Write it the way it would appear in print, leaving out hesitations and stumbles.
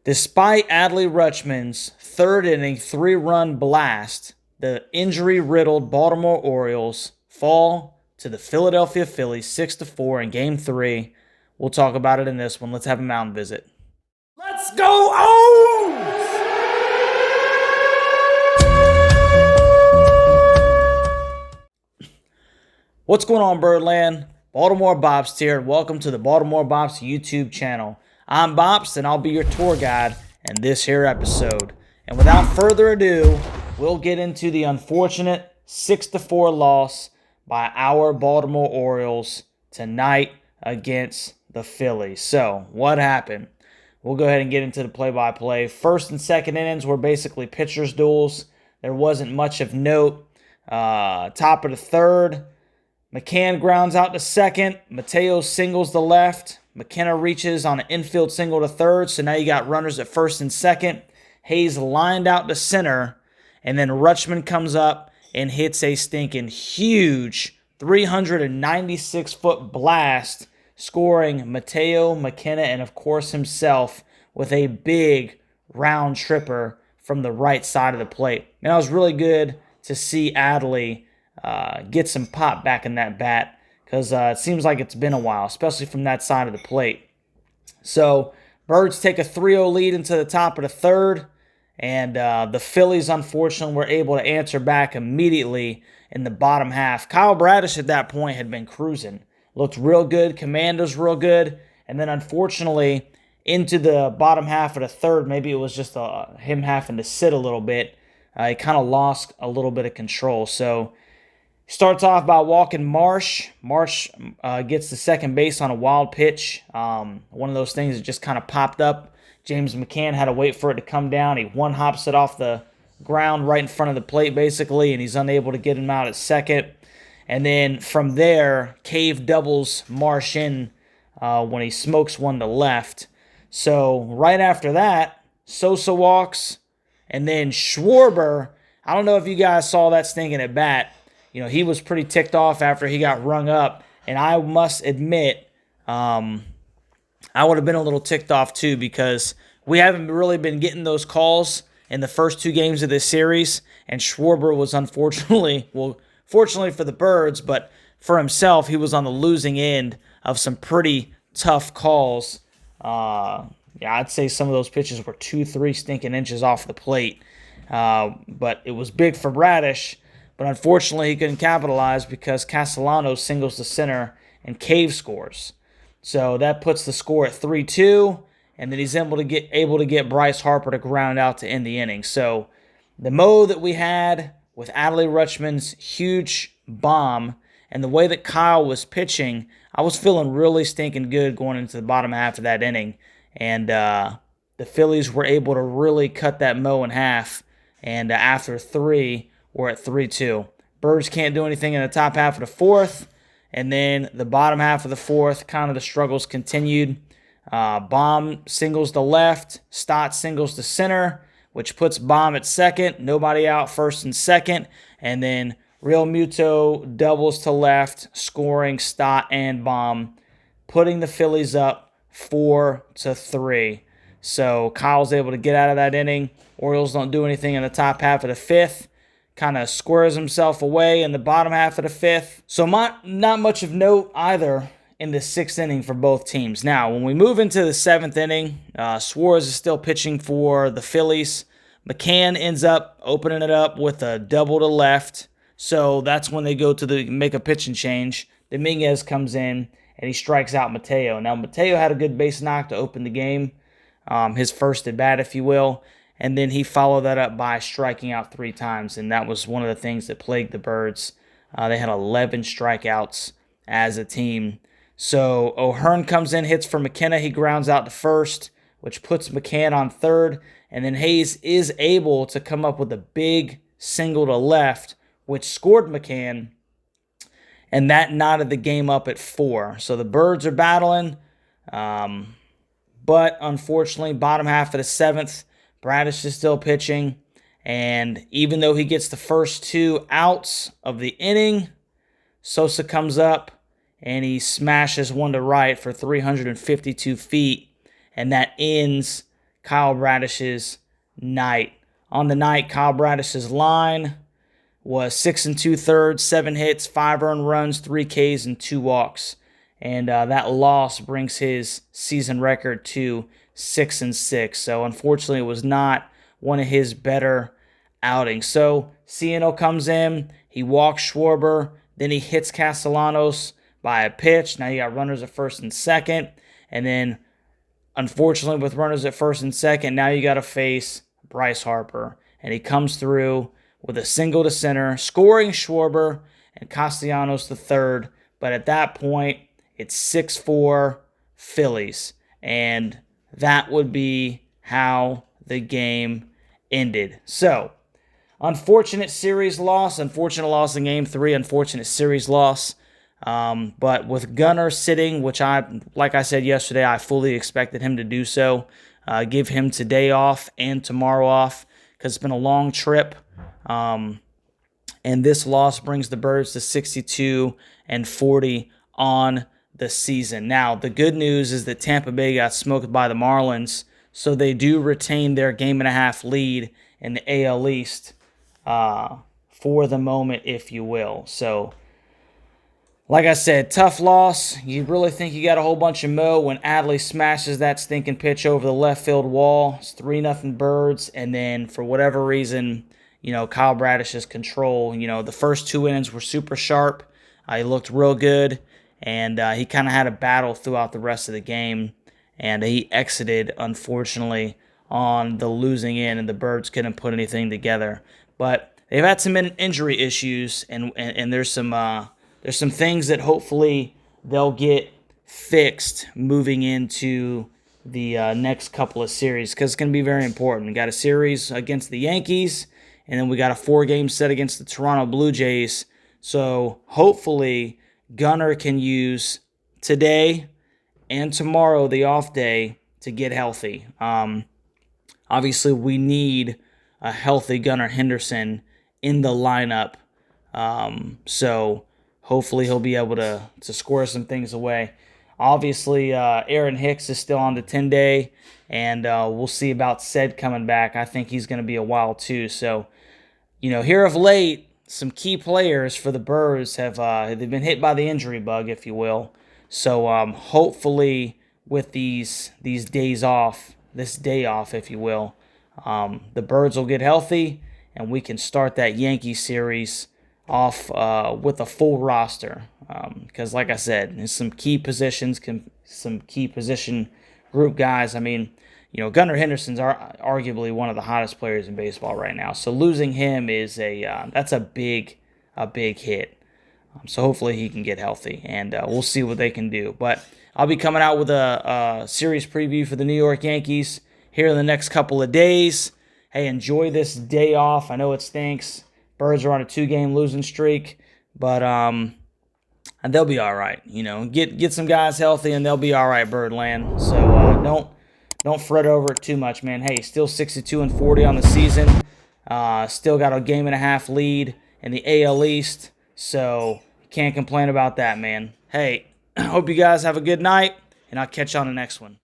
Despite Adley Rutschman's third inning 3-run blast, the injury-riddled Baltimore Orioles fall to the Philadelphia Phillies 6-4 in Game 3. We'll talk about it in this one. Let's have a mound visit. Let's go O's! What's going on, Birdland? Baltimore Bobst here. Welcome to the Baltimore Bobst YouTube channel. I'm Bobst, and I'll be your tour guide in this here episode. And without further ado, we'll get into the unfortunate 6-4 loss by our Baltimore Orioles tonight against the Phillies. So, what happened? We'll go ahead and get into the play-by-play. First and second innings were basically pitchers' duels. There wasn't much of note. Top of the third, McCann grounds out to second. Mateo singles the left. McKenna reaches on an infield single to third, so now you got runners at first and second. Hayes lined out to center, and then Rutschman comes up and hits a stinking huge 396-foot blast, scoring Mateo, McKenna, and of course himself with a big round tripper from the right side of the plate. And that was really good to see Adley get some pop back in that bat, because it seems like it's been a while, especially from that side of the plate. So, Birds take a 3-0 lead into the top of the third, and the Phillies, unfortunately, were able to answer back immediately in the bottom half. Kyle Bradish at that point had been cruising. Looked real good, command was real good, and then unfortunately, into the bottom half of the third, maybe it was just him having to sit a little bit, he kind of lost a little bit of control. So, starts off by walking Marsh. Marsh gets to second base on a wild pitch. One of those things that just kind of popped up. James McCann had to wait for it to come down. He one-hops it off the ground right in front of the plate, basically, and he's unable to get him out at second. And then from there, Cave doubles Marsh in when he smokes one to left. So right after that, Sosa walks, and then Schwarber, I don't know if you guys saw that stinking at bat. You know, he was pretty ticked off after he got rung up. And I must admit, I would have been a little ticked off too, because we haven't really been getting those calls in the first two games of this series. And Schwarber was unfortunately, well, fortunately for the Birds, but for himself, he was on the losing end of some pretty tough calls. Yeah, I'd say some of those pitches were 2-3 stinking inches off the plate. But it was big for Bradish. But unfortunately, he couldn't capitalize because Castellano singles to center and Cave scores. So that puts the score at 3-2, and then he's able to get Bryce Harper to ground out to end the inning. So the mo that we had with Adley Rutschman's huge bomb and the way that Kyle was pitching, I was feeling really stinking good going into the bottom half of that inning. And the Phillies were able to really cut that mo in half. And after three, we're at 3-2. Birds can't do anything in the top half of the fourth. And then the bottom half of the fourth, kind of the struggles continued. Baum singles to left. Stott singles to center, which puts Baum at second. Nobody out first and second. And then Real Muto doubles to left, scoring Stott and Baum, putting the Phillies up 4-3. So Kyle's able to get out of that inning. Orioles don't do anything in the top half of the fifth. Kind of squares himself away in the bottom half of the fifth. So not much of note either in the sixth inning for both teams. Now, when we move into the seventh inning, Suarez is still pitching for the Phillies. McCann ends up opening it up with a double to left. So that's when they go to make a pitching change. Dominguez comes in, and he strikes out Mateo. Now, Mateo had a good base knock to open the game, his first at bat, if you will. And then he followed that up by striking out 3 times, and that was one of the things that plagued the Birds. They had 11 strikeouts as a team. So O'Hearn comes in, hits for McKenna. He grounds out to first, which puts McCann on third. And then Hayes is able to come up with a big single to left, which scored McCann, and that knotted the game up at 4. So the Birds are battling, but unfortunately, bottom half of the seventh, Bradish is still pitching, and even though he gets the first 2 outs of the inning, Sosa comes up, and he smashes one to right for 352 feet, and that ends Kyle Bradish's night. On the night, Kyle Bradish's line was 6 2/3, 7 hits, 5 earned runs, 3 Ks, and 2 walks. And that loss brings his season record to 6 6. So unfortunately, it was not one of his better outings. So Ciano comes in, he walks Schwarber, then he hits Castellanos by a pitch. Now you got runners at first and second. And then, unfortunately, with runners at first and second, now you got to face Bryce Harper. And he comes through with a single to center, scoring Schwarber and Castellanos to third. But at that point, it's 6-4 Phillies. And that would be how the game ended. So, unfortunate series loss. Unfortunate loss in Game 3. Unfortunate series loss. But with Gunnar sitting, which like I said yesterday, I fully expected him to do so. Give him today off and tomorrow off because it's been a long trip. And this loss brings the Birds to 62-40 on the season. Now, the good news is that Tampa Bay got smoked by the Marlins, so they do retain their 1.5 lead in the AL East for the moment, if you will. So, like I said, tough loss. You really think you got a whole bunch of mo when Adley smashes that stinking pitch over the left field wall. It's 3-0 Birds, and then for whatever reason, Kyle Bradish's control. The first 2 innings were super sharp. He looked real good, and he kind of had a battle throughout the rest of the game, and he exited, unfortunately, on the losing end, and the Birds couldn't put anything together. But they've had some injury issues, and there's some things that hopefully they'll get fixed moving into the next couple of series because it's going to be very important. We got a series against the Yankees, and then we got a 4-game set against the Toronto Blue Jays. So hopefully Gunnar can use today and tomorrow, the off day, to get healthy. Obviously, we need a healthy Gunnar Henderson in the lineup. So hopefully he'll be able to score some things away. Obviously, Aaron Hicks is still on the 10-day, and we'll see about Ced coming back. I think he's going to be a while too. So, here of late, some key players for the Birds have they've been hit by the injury bug, if you will. So hopefully with these days off, this day off, if you will, the Birds will get healthy, and we can start that Yankee series off with a full roster. Because, like I said, there's some key positions, some key position group guys. I mean, Gunnar Henderson's arguably one of the hottest players in baseball right now. So losing him is that's a big hit. So hopefully he can get healthy, and we'll see what they can do. But I'll be coming out with a series preview for the New York Yankees here in the next couple of days. Hey, enjoy this day off. I know it stinks. Birds are on a 2-game losing streak, but and they'll be all right. Get some guys healthy, and they'll be all right, Birdland. So don't fret over it too much, man. Hey, still 62-40 on the season. Still got a 1.5 lead in the AL East, so can't complain about that, man. Hey, I hope you guys have a good night, and I'll catch you on the next one.